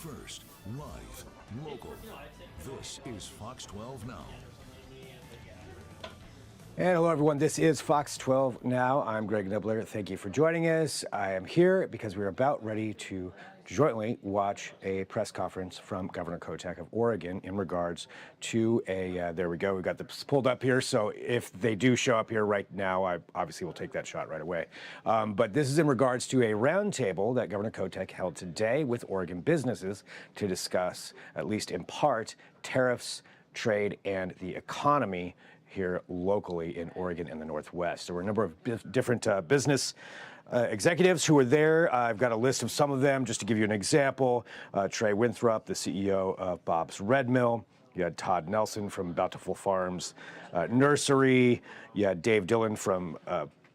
First, live, local. This is Fox 12 Now. And hello, everyone. This is Fox 12 Now. I'm Greg Nibbler. Thank you for joining us. I am here because we're about ready to jointly watch a press conference from Governor Kotek of Oregon in regards to there we go. We've got this pulled up here. So if they do show up here right now, I obviously will take that shot right away. But this is in regards to a roundtable that Governor Kotek held today with Oregon businesses to discuss, at least in part, tariffs, trade, and the economy here locally in Oregon and the Northwest. There were a number of different business executives who were there. I've got a list of some of them just to give you an example. Trey Winthrop, the CEO of Bob's Red Mill. You had Todd Nelson from Bountiful Farms Nursery. You had Dave Dillon from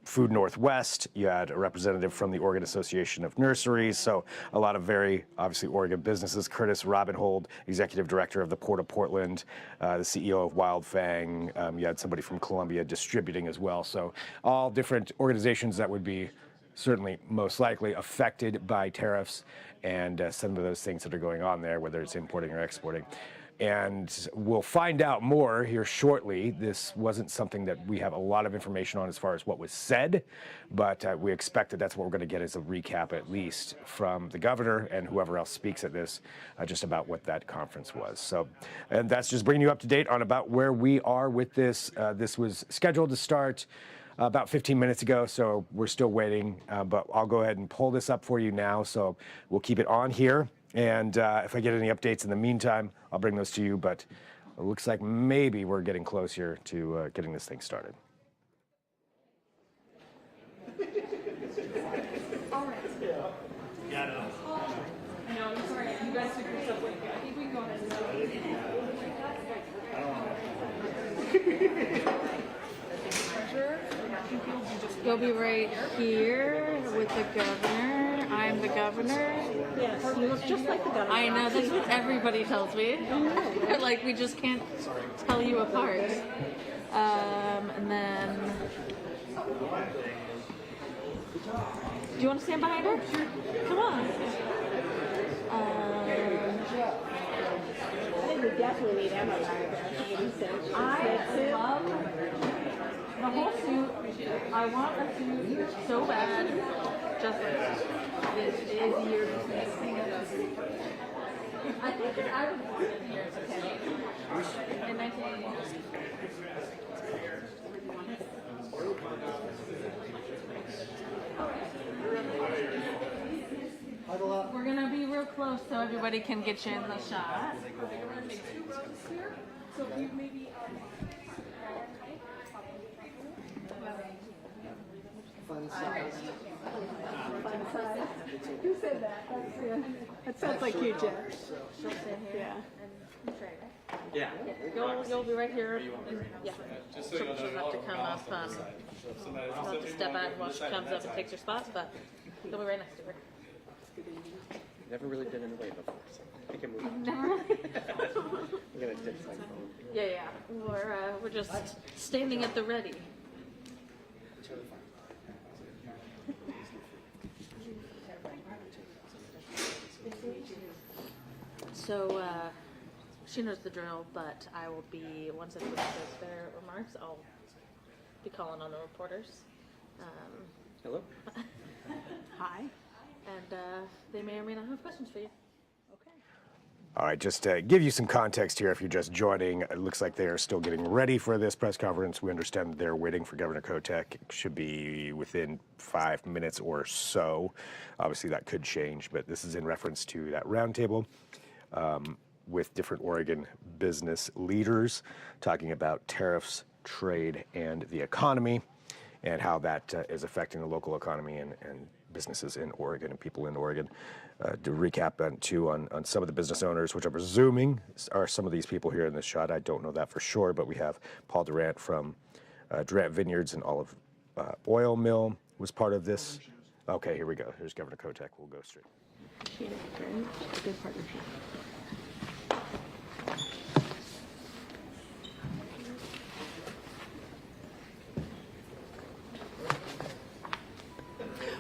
Food Northwest. You had a representative from the Oregon Association of Nurseries. So a lot of very, obviously, Oregon businesses. Curtis Robinhold, Executive Director of the Port of Portland, the CEO of Wild Fang. You had somebody from Columbia Distributing as well. So all different organizations that would be certainly most likely affected by tariffs and some of those things that are going on there, whether it's importing or exporting. And we'll find out more here shortly. This wasn't something that we have a lot of information on as far as what was said, but we expect that that's what we're going to get as a recap, at least from the governor and whoever else speaks at this, just about what that conference was. So, and that's just bringing you up to date on about where we are with this. This was scheduled to start about 15 minutes ago, so we're still waiting, but I'll go ahead and pull this up for you now, so we'll keep it on here. And if I get any updates in the meantime, I'll bring those to you, but it looks like maybe we're getting close here to getting this thing started. All right. Yeah, no, I'm sorry. You guys took this up with me. I think we can go ahead and You'll be right here with the governor. I'm the governor. Yes, you look just like the governor. I know, that's what everybody tells me. They're like, we just can't tell you apart. And then... Do you want to stand behind her? Come on. I think we definitely need Emma back there. I love the whole suit. I want a suit so bad. Just like this is your business. I think that I was born in the year in 1980. We're gonna be real close so everybody can get you in the shot. We're gonna make 2 rows here. So if you maybe Fun size. Who said that? That's, yeah. That sounds like you, Jeff. She'll sit here. Yeah. Yeah. You'll be right here. Yeah. She'll have to come up. She'll have to step out while she comes up and takes her spots, but you'll be right next to her. Never really been in the way before, so I think I'm moving. Never really. I'm gonna ditch my phone. Yeah. We're just standing at the ready. So she knows the drill, but I will be, once everybody says their remarks, I'll be calling on the reporters. Hello? Hi. And they may or may not have questions for you. Okay. All right, just to give you some context here, if you're just joining, it looks like they are still getting ready for this press conference. We understand that they're waiting for Governor Kotek. It should be within 5 minutes or so. Obviously, that could change, but this is in reference to that roundtable with different Oregon business leaders talking about tariffs, trade, and the economy, and how that is affecting the local economy and businesses in Oregon and people in Oregon. To recap on some of the business owners, which I'm presuming are some of these people here in this shot. I don't know that for sure, but we have Paul Durant from Durant Vineyards and Olive Oil Mill was part of this. Okay, here we go. Here's Governor Kotek. We'll go straight. Good partnership.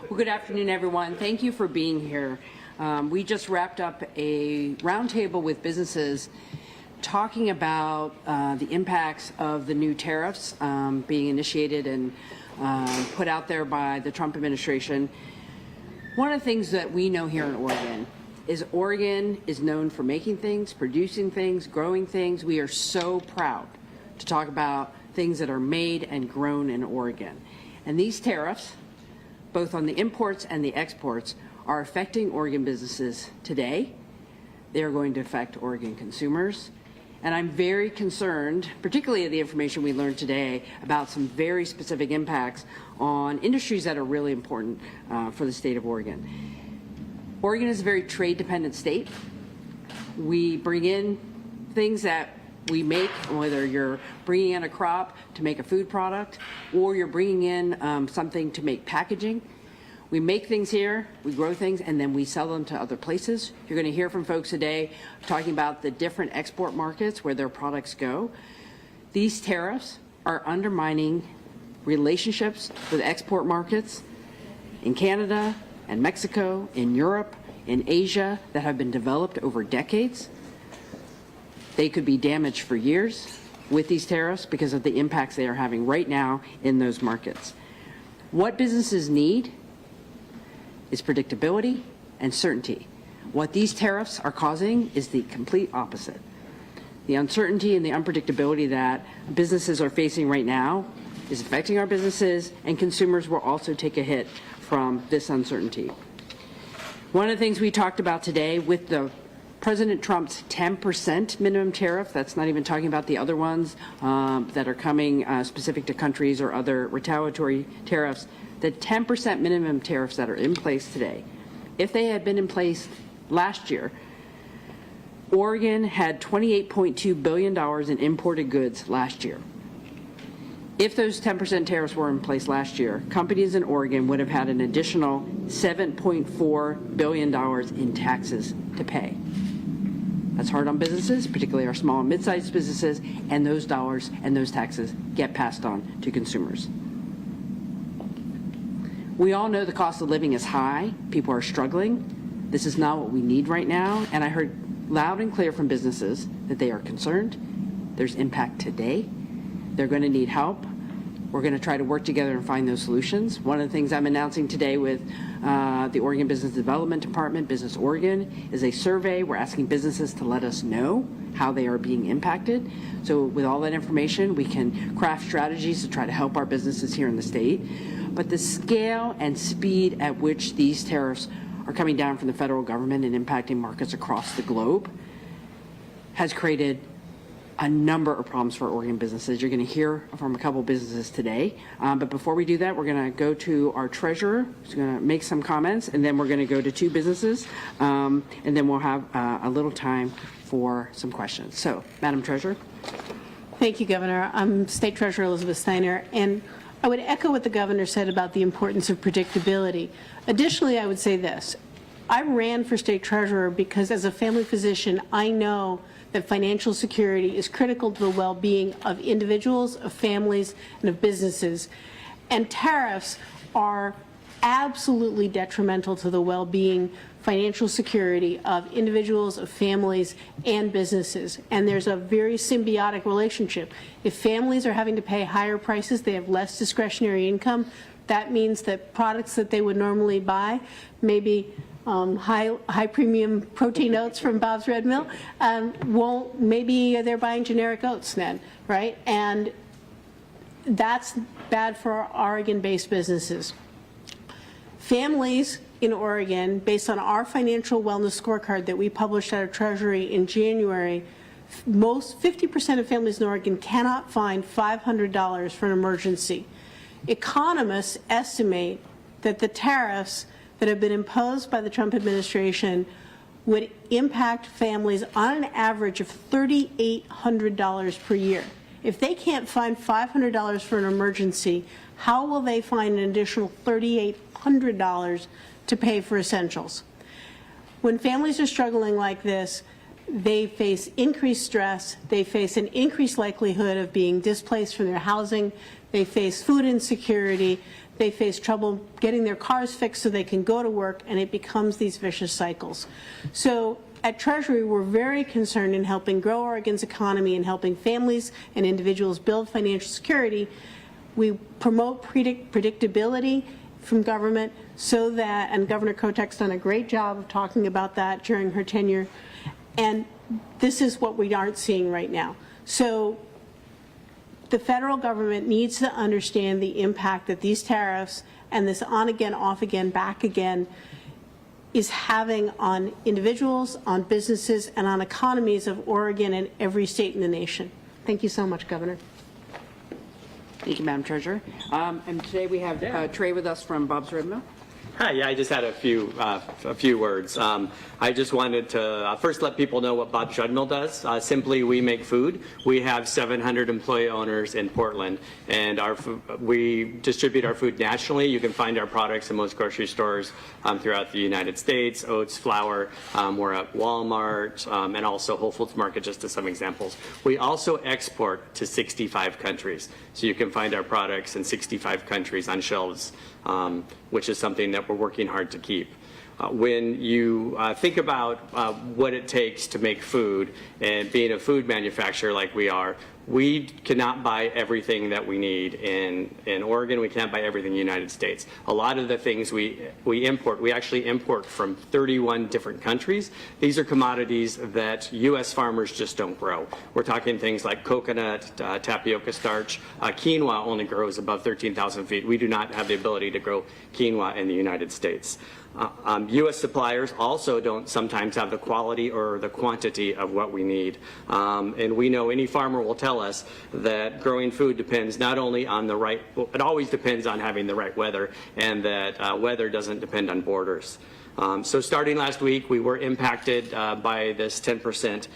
Well, good afternoon, everyone. Thank you for being here. We just wrapped up a roundtable with businesses talking about the impacts of the new tariffs being initiated and put out there by the Trump administration. One of the things that we know here in Oregon is known for making things, producing things, growing things. We are so proud to talk about things that are made and grown in Oregon. And these tariffs, both on the imports and the exports, are affecting Oregon businesses today. They are going to affect Oregon consumers. And I'm very concerned, particularly of the information we learned today, about some very specific impacts on industries that are really important for the state of Oregon. Oregon is a very trade-dependent state. We bring in things that we make, whether you're bringing in a crop to make a food product or you're bringing in something to make packaging. We make things here, we grow things, and then we sell them to other places. You're going to hear from folks today talking about the different export markets where their products go. These tariffs are undermining relationships with export markets in Canada and Mexico, in Europe, in Asia, that have been developed over decades. They could be damaged for years with these tariffs because of the impacts they are having right now in those markets. What businesses need is predictability and certainty. What these tariffs are causing is the complete opposite. The uncertainty and the unpredictability that businesses are facing right now is affecting our businesses, and consumers will also take a hit from this uncertainty. One of the things we talked about today with the President Trump's 10% minimum tariff, that's not even talking about the other ones that are coming specific to countries or other retaliatory tariffs, the 10% minimum tariffs that are in place today, if they had been in place last year, Oregon had $28.2 billion in imported goods last year. If those 10% tariffs were in place last year, companies in Oregon would have had an additional $7.4 billion in taxes to pay. That's hard on businesses, particularly our small and mid-sized businesses, and those dollars and those taxes get passed on to consumers. We all know the cost of living is high. People are struggling. This is not what we need right now. And I heard loud and clear from businesses that they are concerned. There's impact today. They're going to need help. We're going to try to work together and find those solutions. One of the things I'm announcing today with the Oregon Business Development Department, Business Oregon, is a survey. We're asking businesses to let us know how they are being impacted. So with all that information, we can craft strategies to try to help our businesses here in the state. But the scale and speed at which these tariffs are coming down from the federal government and impacting markets across the globe has created a number of problems for Oregon businesses. You're going to hear from a couple businesses today. But before we do that, we're going to go to our treasurer, who's going to make some comments, and then we're going to go to two businesses, and then we'll have a little time for some questions. So, Madam Treasurer. Thank you, Governor. I'm State Treasurer Elizabeth Steiner, and I would echo what the governor said about the importance of predictability. Additionally, I would say this. I ran for state treasurer because as a family physician, I know that financial security is critical to the well-being of individuals, of families, and of businesses. And tariffs are absolutely detrimental to the well-being, financial security of individuals, of families, and businesses. And there's a very symbiotic relationship. If families are having to pay higher prices, they have less discretionary income. That means that products that they would normally buy, maybe high premium protein oats from Bob's Red Mill, maybe they're buying generic oats then, right? And that's bad for Oregon-based businesses. Families in Oregon, based on our financial wellness scorecard that we published out of Treasury in January, 50% of families in Oregon cannot find $500 for an emergency. Economists estimate that the tariffs that have been imposed by the Trump administration would impact families on an average of $3,800 per year. If they can't find $500 for an emergency, how will they find an additional $3,800 to pay for essentials? When families are struggling like this, they face increased stress, they face an increased likelihood of being displaced from their housing, they face food insecurity, they face trouble getting their cars fixed so they can go to work, and it becomes these vicious cycles. So at Treasury, we're very concerned in helping grow Oregon's economy and helping families and individuals build financial security. We promote predictability from government so that, and Governor Kotek's done a great job of talking about that during her tenure, and this is what we aren't seeing right now. So the federal government needs to understand the impact that these tariffs and this on again, off again, back again is having on individuals, on businesses, and on economies of Oregon and every state in the nation. Thank you so much, Governor. Thank you, Madam Treasurer. And today we have Trey with us from Bob's Red Mill. Hi, yeah, I just had a few words. I just wanted to first let people know what Bob's Red Mill does. Simply, we make food. We have 700 employee owners in Portland, and we distribute our food nationally. You can find our products in most grocery stores throughout the United States. Oats, flour, we're at Walmart, and also Whole Foods Market, just as some examples. We also export to 65 countries, so you can find our products in 65 countries on shelves, which is something that we're working hard to keep. When you think about what it takes to make food, and being a food manufacturer like we are, we cannot buy everything that we need in Oregon. We cannot buy everything in the United States. A lot of the things we import, we actually import from 31 different countries. These are commodities that U.S. farmers just don't grow. We're talking things like coconut, tapioca starch. Quinoa only grows above 13,000 feet. We do not have the ability to grow quinoa in the United States. U.S. suppliers also don't sometimes have the quality or the quantity of what we need. And we know any farmer will tell us that growing food depends not only on it always depends on having the right weather, and that weather doesn't depend on borders. So starting last week, we were impacted by this 10%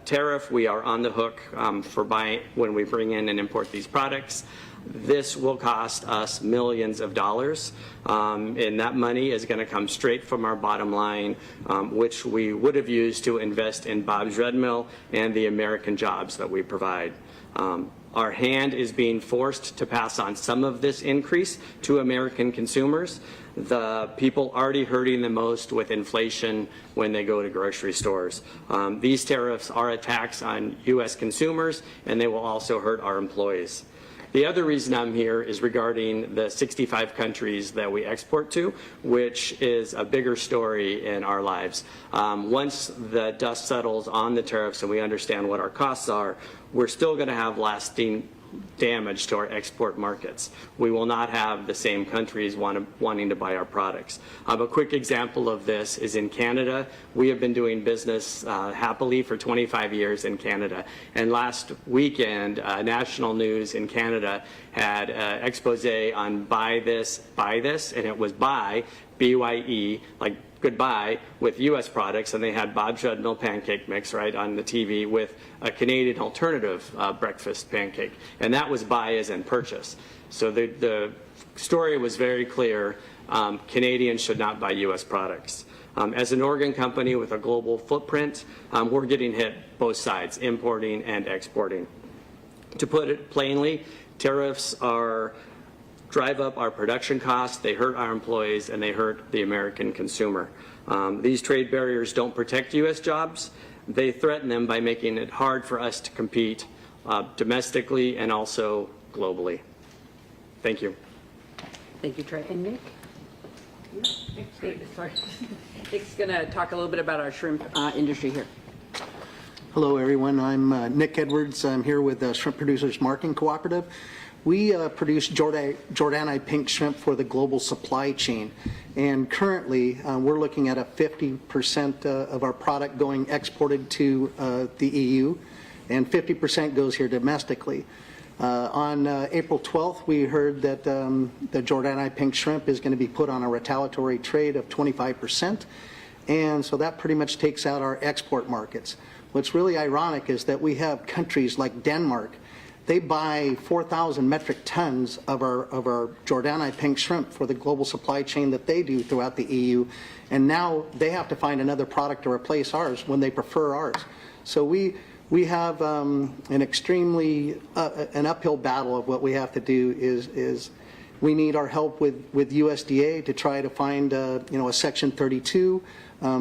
tariff. We are on the hook for buying when we bring in and import these products. This will cost us millions of dollars, and that money is going to come straight from our bottom line, which we would have used to invest in Bob's Red Mill and the American jobs that we provide. Our hand is being forced to pass on some of this increase to American consumers. The people already hurting the most with inflation when they go to grocery stores. These tariffs are a tax on U.S. consumers, and they will also hurt our employees. The other reason I'm here is regarding the 65 countries that we export to, which is a bigger story in our lives. Once the dust settles on the tariffs and we understand what our costs are, we're still going to have lasting damage to our export markets. We will not have the same countries wanting to buy our products. A quick example of this is in Canada. We have been doing business happily for 25 years in Canada. And last weekend, national news in Canada had an expose on buy this, and it was buy, B-Y-E, like goodbye, with U.S. products, and they had Bob's Red Mill pancake mix right on the TV with a Canadian alternative breakfast pancake, and that was buy as in purchase. So the story was very clear. Canadians should not buy U.S. products. As an Oregon company with a global footprint, we're getting hit both sides, importing and exporting. To put it plainly, tariffs drive up our production costs, they hurt our employees, and they hurt the American consumer. These trade barriers don't protect U.S. jobs. They threaten them by making it hard for us to compete domestically and also globally. Thank you. Thank you, Trey. And Nick? Sorry. Nick's going to talk a little bit about our shrimp industry here. Hello, everyone. I'm Nick Edwards. I'm here with the Shrimp Producers Marketing Cooperative. We produce Jordani pink shrimp for the global supply chain, and currently we're looking at a 50% of our product going exported to the EU, and 50% goes here domestically. On April 12th, we heard that the Jordani pink shrimp is going to be put on a retaliatory trade of 25%, and so that pretty much takes out our export markets. What's really ironic is that we have countries like Denmark. They buy 4,000 metric tons of our Jordani pink shrimp for the global supply chain that they do throughout the EU, and now they have to find another product to replace ours when they prefer ours. So we have an extremely an uphill battle of what we have to do is We need our help with USDA to try to find, a Section 32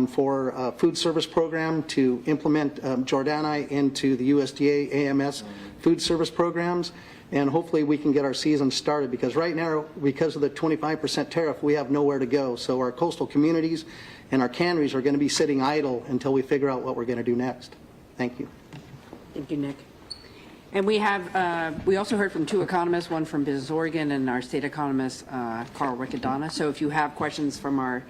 for a food service program to implement Jordani into the USDA AMS food service programs. And hopefully we can get our season started, because right now, because of the 25% tariff, we have nowhere to go. So our coastal communities and our canneries are going to be sitting idle until we figure out what we're going to do next. Thank you. Thank you, Nick. And we have, we also heard from two economists, one from Business Oregon and our state economist, Carl Riccadonna. So if you have questions from our,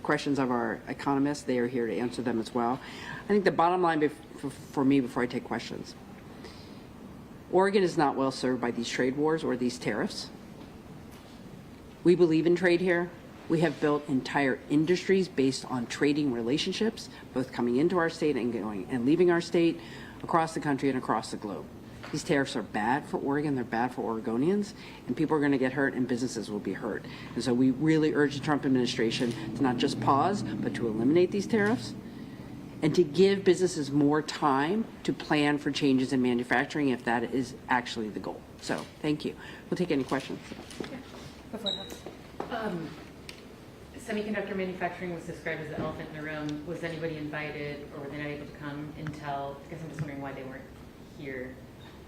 questions of our economists, they are here to answer them as well. I think the bottom line for me before I take questions, Oregon is not well served by these trade wars or these tariffs. We believe in trade here. We have built entire industries based on trading relationships, both coming into our state and going and leaving our state, across the country and across the globe. These tariffs are bad for Oregon, they're bad for Oregonians, and people are going to get hurt and businesses will be hurt. And so we really urge the Trump administration to not just pause, but to eliminate these tariffs and to give businesses more time to plan for changes in manufacturing if that is actually the goal. So thank you. We'll take any questions. Before that. Semiconductor manufacturing was described as the elephant in the room. Was anybody invited, or were they not able to come until, I guess I'm just wondering why they weren't here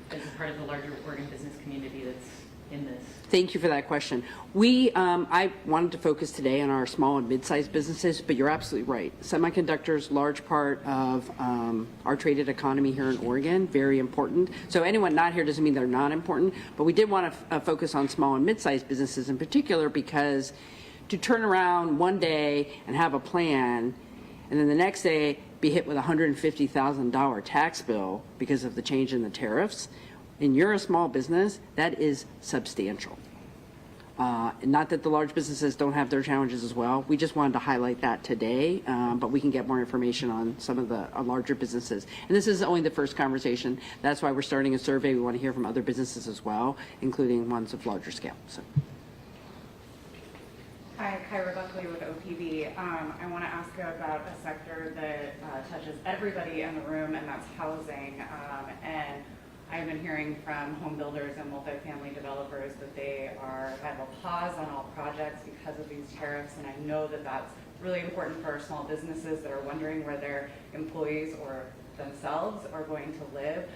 as a part of the larger Oregon business community that's in this? Thank you for that question. We, I wanted to focus today on our small and mid-sized businesses, but you're absolutely right. Semiconductors, large part of our traded economy here in Oregon, very important. So anyone not here doesn't mean they're not important, but we did want to focus on small and mid-sized businesses in particular, because to turn around one day and have a plan and then the next day be hit with a $150,000 tax bill because of the change in the tariffs, and you're a small business, that is substantial. Not that the large businesses don't have their challenges as well. We just wanted to highlight that today, but we can get more information on some of the larger businesses. And this is only the first conversation. That's why we're starting a survey. We want to hear from other businesses as well, including ones of larger scale. So. Hi, Kyra Buckley with OPB. I want to ask about a sector that touches everybody in the room, and that's housing. And I've been hearing from home builders and multifamily developers that they have a pause on all projects because of these tariffs, and I know that that's really important for our small businesses that are wondering where their employees or themselves are going to live.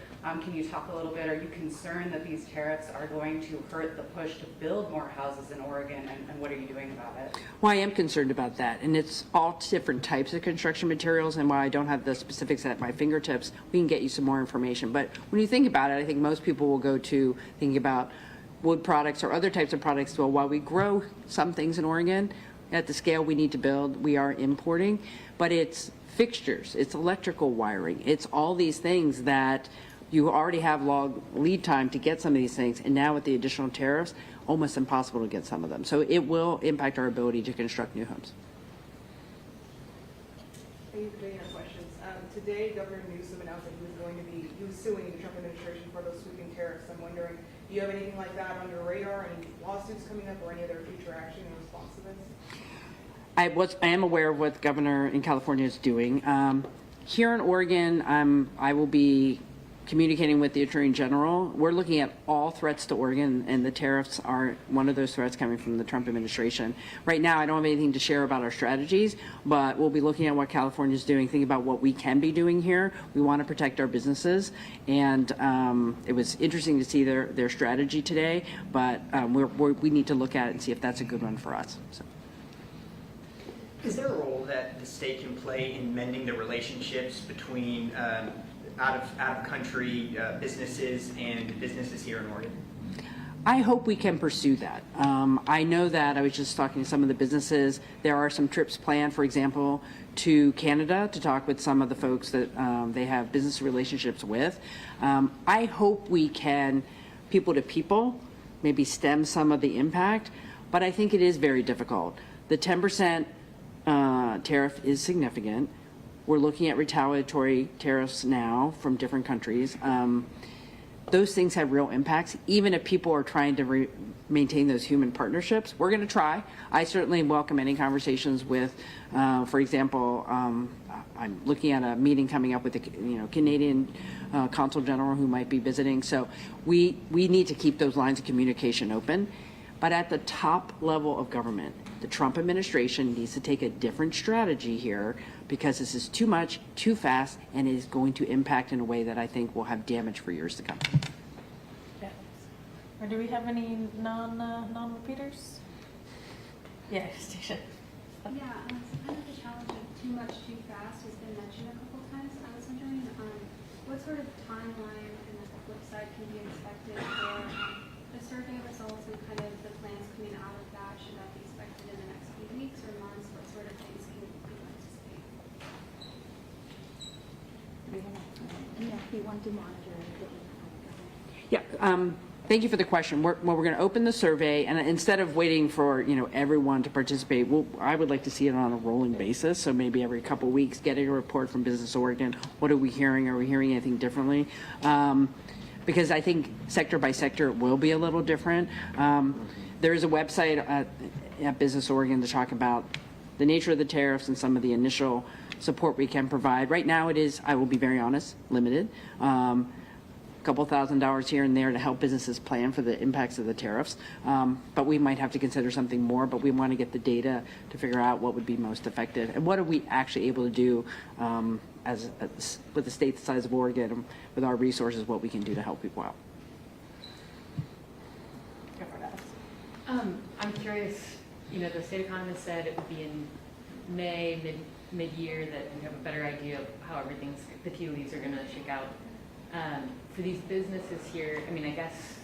Can you talk a little bit, are you concerned that these tariffs are going to hurt the push to build more houses in Oregon, and what are you doing about it? Well, I am concerned about that, and it's all different types of construction materials, and while I don't have the specifics at my fingertips, we can get you some more information. But when you think about it, I think most people will go to thinking about wood products or other types of products. Well, while we grow some things in Oregon, at the scale we need to build, we are importing, but it's fixtures, it's electrical wiring, it's all these things that you already have long lead time to get some of these things, and now with the additional tariffs, almost impossible to get some of them. So it will impact our ability to construct new homes. Thank you for taking our questions. Today, Governor Newsom announced that he was suing the Trump administration for those sweeping tariffs. I'm wondering, do you have anything like that on your radar, any lawsuits coming up, or any other future action in response to this? I am aware of what the governor in California is doing. Here in Oregon, I will be communicating with the Attorney General. We're looking at all threats to Oregon, and the tariffs are one of those threats coming from the Trump administration. Right now, I don't have anything to share about our strategies, but we'll be looking at what California is doing, thinking about what we can be doing here. We want to protect our businesses, and it was interesting to see their strategy today, but we need to look at it and see if that's a good one for us. So. Is there a role that the state can play in mending the relationships between out-of-country businesses and businesses here in Oregon? I hope we can pursue that. I know that I was just talking to some of the businesses. There are some trips planned, for example, to Canada to talk with some of the folks that they have business relationships with. I hope we can, people to people, maybe stem some of the impact, but I think it is very difficult. The 10% tariff is significant. We're looking at retaliatory tariffs now from different countries. those things have real impacts. Even if people are trying to maintain those human partnerships, we're going to try. I certainly welcome any conversations with, for example, I'm looking at a meeting coming up with the Canadian Consul General who might be visiting. So we need to keep those lines of communication open. But at the top level of government, the Trump administration needs to take a different strategy here, because this is too much, too fast, and it is going to impact in a way that I think will have damage for years to come. Yeah. Or do we have any non-repeaters? Yeah, Station. Yeah, so kind of the challenge of too much, too fast has been mentioned a couple of times. I was wondering what sort of timeline and the flip side can be expected for the survey results and kind of the plans coming out of that. Should that be expected in the next few weeks or months? What sort of things can people anticipate? Yeah, we want to monitor it. Yeah. Thank you for the question. We're going to open the survey, and instead of waiting for everyone to participate, I would like to see it on a rolling basis. So maybe every couple of weeks, getting a report from Business Oregon. What are we hearing? Are we hearing anything differently? Because I think sector by sector it will be a little different. There is a website at Business Oregon to talk about the nature of the tariffs and some of the initial support we can provide. Right now, it is, I will be very honest, limited. Couple $1,000s here and there to help businesses plan for the impacts of the tariffs. But we might have to consider something more, but we want to get the data to figure out what would be most effective and what are we actually able to do with the state the size of Oregon, with our resources, what we can do to help people out. I'm curious, the state economist said it would be in May, mid-year, that we have a better idea of how the tea leaves are going to shake out. For these businesses here, I mean, I guess,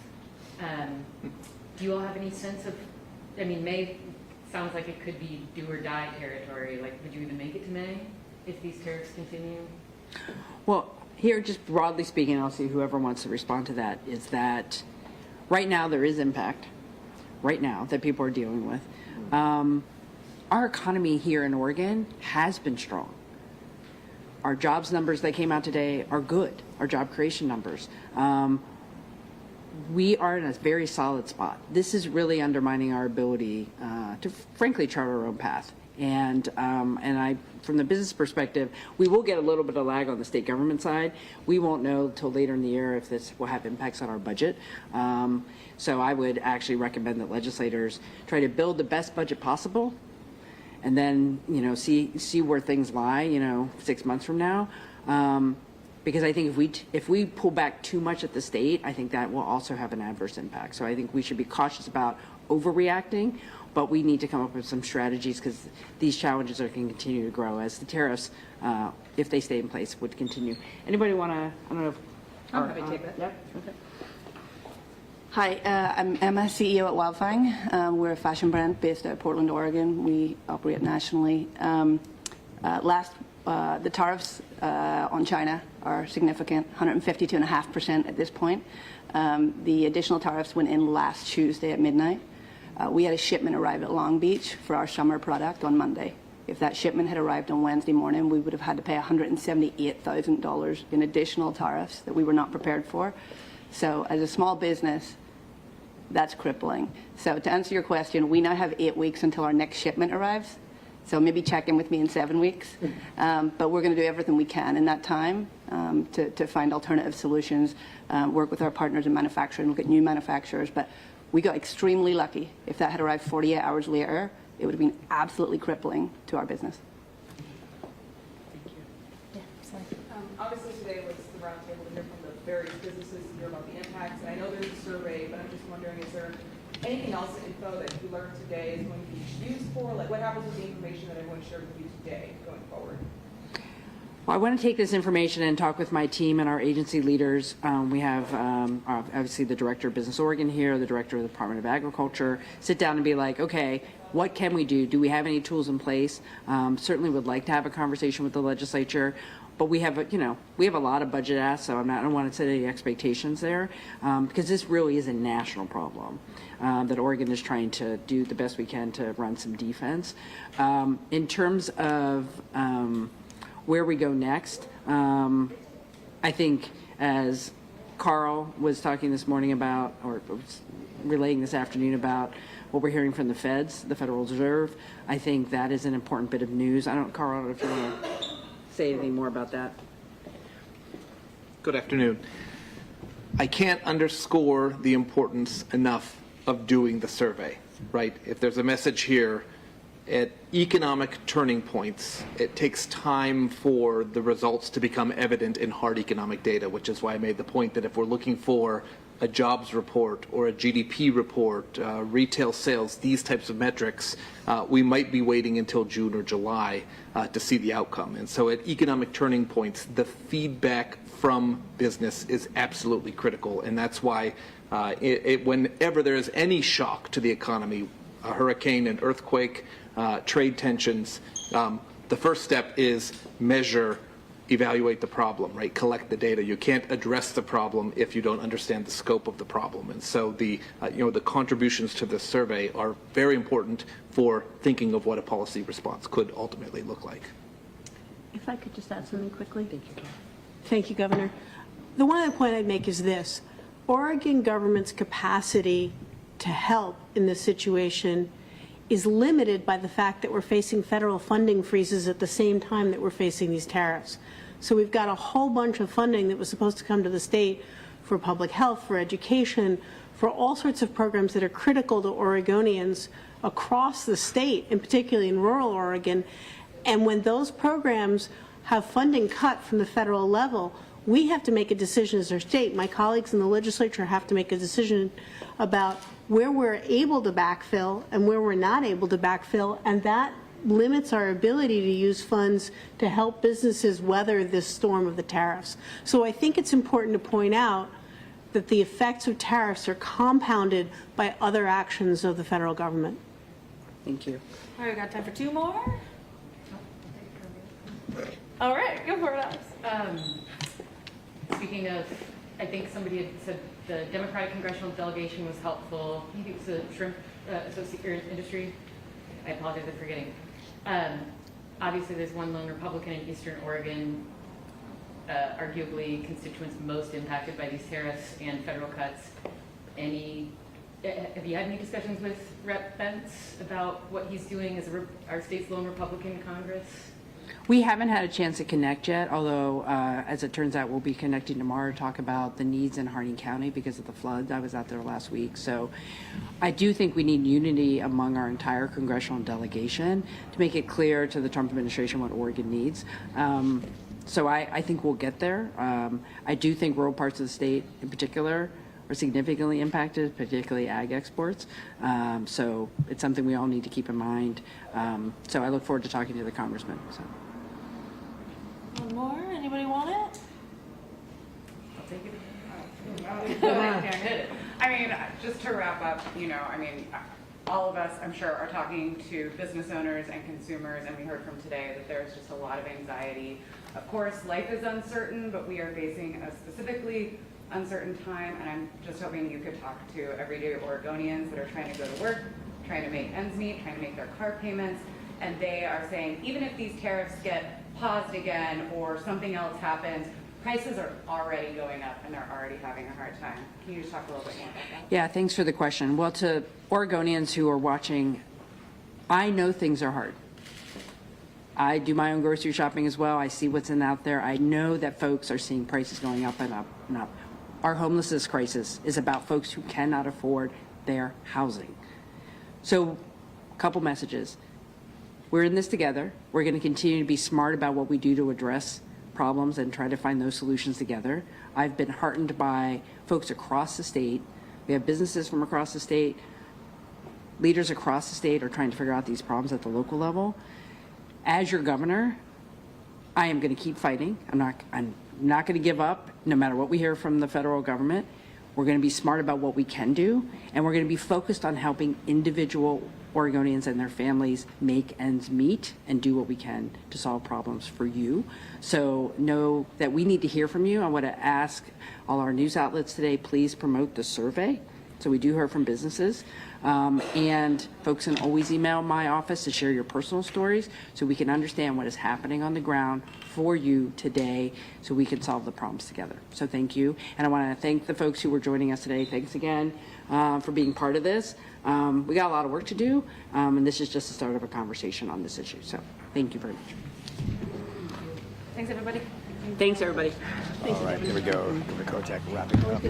do you all have any sense of, May sounds like it could be do or die territory. Like, would you even make it to May if these tariffs continue? Well, here, just broadly speaking, I'll see whoever wants to respond to that, is that right now there is impact, right now, that people are dealing with. Our economy here in Oregon has been strong. Our jobs numbers that came out today are good, our job creation numbers. We are in a very solid spot. This is really undermining our ability to, frankly, chart our own path. And from the business perspective, we will get a little bit of lag on the state government side. We won't know till later in the year if this will have impacts on our budget. So I would actually recommend that legislators try to build the best budget possible, and then see where things lie 6 months from now, because I think if we pull back too much at the state, I think that will also have an adverse impact. So I think we should be cautious about overreacting, but we need to come up with some strategies, because these challenges are going to continue to grow as the tariffs, if they stay in place, would continue. Anybody want to? I don't know. I'm happy to take that. Yep. Okay. Hi, I'm Emma, CEO at Wildfang. We're a fashion brand based out of Portland, Oregon. We operate nationally. The tariffs on China are significant, 152.5% at this point. The additional tariffs went in last Tuesday at midnight. We had a shipment arrive at Long Beach for our summer product on Monday. If that shipment had arrived on Wednesday morning, we would have had to pay $178,000 in additional tariffs that we were not prepared for. So as a small business, that's crippling. So to answer your question, we now have 8 weeks until our next shipment arrives. So maybe check in with me in 7 weeks. But we're going to do everything we can in that time to find alternative solutions, work with our partners in manufacturing, look at new manufacturers. But we got extremely lucky. If that had arrived 48 hours later, it would have been absolutely crippling to our business. Thank you. Yeah, Obviously today was the roundtable to hear from the various businesses to hear about the impacts. And I know there's a survey, but I'm just wondering, is there anything else info that you learned today is going to be used for? Like, what happens with the information that everyone shared with you today going forward? Well, I want to take this information and talk with my team and our agency leaders. We have obviously the Director of Business Oregon here, the Director of the Department of Agriculture, sit down and be like, okay, what can we do? Do we have any tools in place? Certainly would like to have a conversation with the legislature. But we have a lot of budget asks, so I don't want to set any expectations there, because this really is a national problem that Oregon is trying to do the best we can to run some defense. In terms of where we go next, I think as Carl was talking this morning about, or was relaying this afternoon about what we're hearing from the feds, the Federal Reserve. I think that is an important bit of news. Carl, I don't know if you want to say anything more about that. Good afternoon. I can't underscore the importance enough of doing the survey, right? If there's a message here, at economic turning points, it takes time for the results to become evident in hard economic data, which is why I made the point that if we're looking for a jobs report or a GDP report, retail sales, these types of metrics, we might be waiting until June or July to see the outcome. And so at economic turning points, the feedback from business is absolutely critical. And that's why whenever there is any shock to the economy, a hurricane, an earthquake, trade tensions, the first step is measure, evaluate the problem, right? Collect the data. You can't address the problem if you don't understand the scope of the problem. And so the contributions to this survey are very important for thinking of what a policy response could ultimately look like. If I could just add something quickly. Thank you. Thank you, Governor. The one other point I'd make is this. Oregon government's capacity to help in this situation is limited by the fact that we're facing federal funding freezes at the same time that we're facing these tariffs. So we've got a whole bunch of funding that was supposed to come to the state for public health, for education, for all sorts of programs that are critical to Oregonians across the state, and particularly in rural Oregon. And when those programs have funding cut from the federal level, we have to make a decision as our state. My colleagues in the legislature have to make a decision about where we're able to backfill and where we're not able to backfill, and that limits our ability to use funds to help businesses weather this storm of the tariffs. So I think it's important to point out that the effects of tariffs are compounded by other actions of the federal government. Thank you. All right, we got time for 2 more. All right, go for it, Alex. Speaking of, I think somebody had said the Democratic congressional delegation was helpful. I think it was the shrimp industry. I apologize for forgetting. Obviously, there's one lone Republican in Eastern Oregon, arguably constituents most impacted by these tariffs and federal cuts. Have you had any discussions with Rep. Bentz about what he's doing as our state's lone Republican in Congress? We haven't had a chance to connect yet, although, as it turns out, we'll be connecting tomorrow to talk about the needs in Harding County because of the floods. I was out there last week. So I do think we need unity among our entire congressional delegation to make it clear to the Trump administration what Oregon needs. So I think we'll get there. I do think rural parts of the state in particular are significantly impacted, particularly ag exports. So it's something we all need to keep in mind. So I look forward to talking to the congressman. So. One more? Anybody want it? I'll take it. I mean, just to wrap up, all of us, I'm sure, are talking to business owners and consumers, and we heard from today that there's just a lot of anxiety. Of course, life is uncertain, but we are facing a specifically uncertain time, and I'm just hoping you could talk to everyday Oregonians that are trying to go to work, trying to make ends meet, trying to make their car payments, and they are saying, even if these tariffs get paused again or something else happens, prices are already going up and they're already having a hard time. Can you just talk a little bit more about that? Yeah, thanks for the question. Well, to Oregonians who are watching, I know things are hard. I do my own grocery shopping as well. I see what's out there. I know that folks are seeing prices going up and up and up. Our homelessness crisis is about folks who cannot afford their housing. So, a couple messages. We're in this together. We're going to continue to be smart about what we do to address problems and try to find those solutions together. I've been heartened by folks across the state. We have businesses from across the state. Leaders across the state are trying to figure out these problems at the local level. As your governor, I am going to keep fighting. I'm not going to give up no matter what we hear from the federal government. We're going to be smart about what we can do, and we're going to be focused on helping individual Oregonians and their families make ends meet and do what we can to solve problems for you. So know that we need to hear from you. I want to ask all our news outlets today, please promote the survey So we do hear from businesses. And folks can always email my office to share your personal stories so we can understand what is happening on the ground for you today so we can solve the problems together. So thank you. And I want to thank the folks who were joining us today. Thanks again for being part of this. We got a lot of work to do, and this is just the start of a conversation on this issue. So thank you very much. Thanks, everybody. Thanks, everybody. All right, here we go. Governor Kotek wrapping up.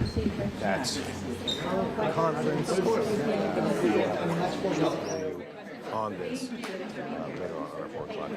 That's conference. On this later on at 4 o'clock.